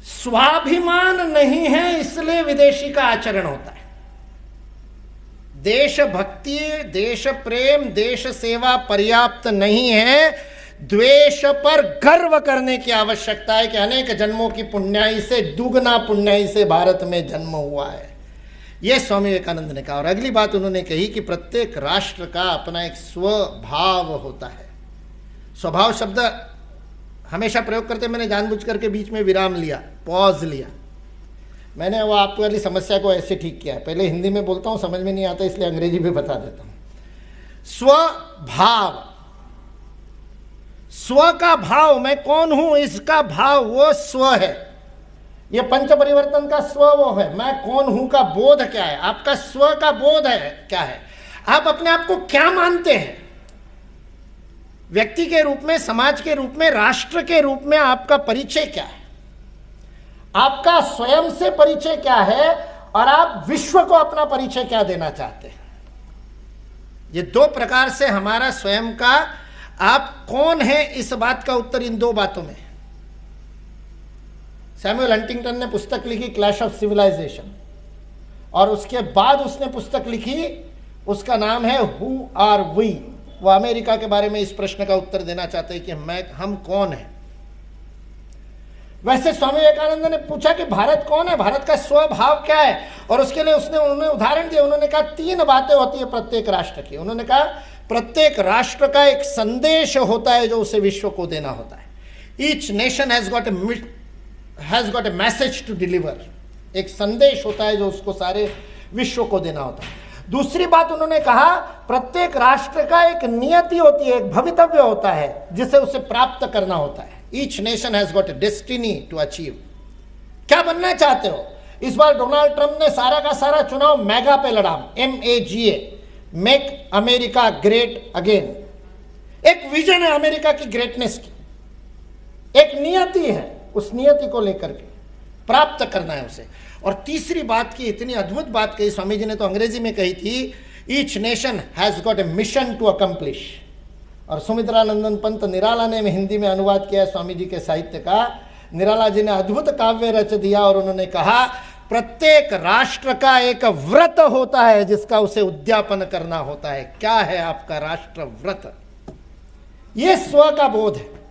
स्वाभिमान नहीं है, इसलिए विदेशी का आचरण होता है। देशभक्ति, देश प्रेम, देश सेवा पर्याप्त नहीं है, द्वेष पर गर्व करने की आवश्यकता है कि अनेक जन्मों की पुण्याई से दुगना पुण्याई से भारत में जन्म हुआ है। यह स्वामी विवेकानंद ने कहा। और अगली बात उन्होंने कही कि प्रत्येक राष्ट्र का अपना एक स्वभाव होता है। स्वभाव शब्द हमेशा प्रयोग करते, मैंने जानबूझ करके बीच में विराम लिया, पॉज लिया। मैंने वो आपकी वाली समस्या को ऐसे ठीक किया है, पहले हिंदी में बोलता हूँ, समझ में नहीं आता इसलिए अंग्रेजी में बता देता हूँ। स्वभाव, स्व का भाव, मैं कौन हूं, इसका भाव वो स्व है। ये पंच परिवर्तन का स्व वो है, मैं कौन हूं का बोध क्या है, आपका स्व का बोध है क्या है, आप अपने आप को क्या मानते हैं, व्यक्ति के रूप में, समाज के रूप में, राष्ट्र के रूप में आपका परिचय क्या है, आपका स्वयं से परिचय क्या है, और आप विश्व को अपना परिचय क्या देना चाहते हैं। ये दो प्रकार से हमारा स्वयं का आप कौन है, इस बात का उत्तर इन दो बातों में। सैमुअल हंटिंगटन ने पुस्तक लिखी क्लैश ऑफ सिविलाइजेशन, और उसके बाद उसने पुस्तक लिखी, उसका नाम है हु आर वी। वो अमेरिका के बारे में इस प्रश्न का उत्तर देना चाहते हैं कि हम कौन हैं। वैसे स्वामी विवेकानंद ने पूछा कि भारत कौन है, भारत का स्वभाव क्या है, और उसके लिए उन्होंने उदाहरण दिया। उन्होंने कहा 3 बातें होती है प्रत्येक राष्ट्र की। उन्होंने कहा प्रत्येक राष्ट्र का एक संदेश होता है जो उसे विश्व को देना होता है। Each nation has got a message to deliver. एक संदेश होता है जो उसको सारे विश्व को देना होता है। दूसरी बात उन्होंने कहा, प्रत्येक राष्ट्र का एक नियति होती है, एक भवितव्य होता है जिसे उसे प्राप्त करना होता है। Each nation has got a destiny to achieve. क्या बनना चाहते हो? इस बार डोनाल्ड ट्रंप ने सारा का सारा चुनाव मैगा पे लड़ा, MAGA, make America great again. एक विजन है अमेरिका की ग्रेटनेस की, एक नियति है, उस नियति को लेकर के प्राप्त करना है उसे। और तीसरी बात की इतनी अद्भुत बात कही स्वामी जी ने, तो अंग्रेजी में कही थी, each nation has got a mission to accomplish. और सुमित्रानंदन पंत निराला ने हिंदी में अनुवाद किया स्वामी जी के साहित्य का। निराला जी ने अद्भुत काव्य रच दिया और उन्होंने कहा, प्रत्येक राष्ट्र का एक व्रत होता है जिसका उसे उद्यापन करना होता है। क्या है आपका राष्ट्र व्रत? यह स्व का बोध है।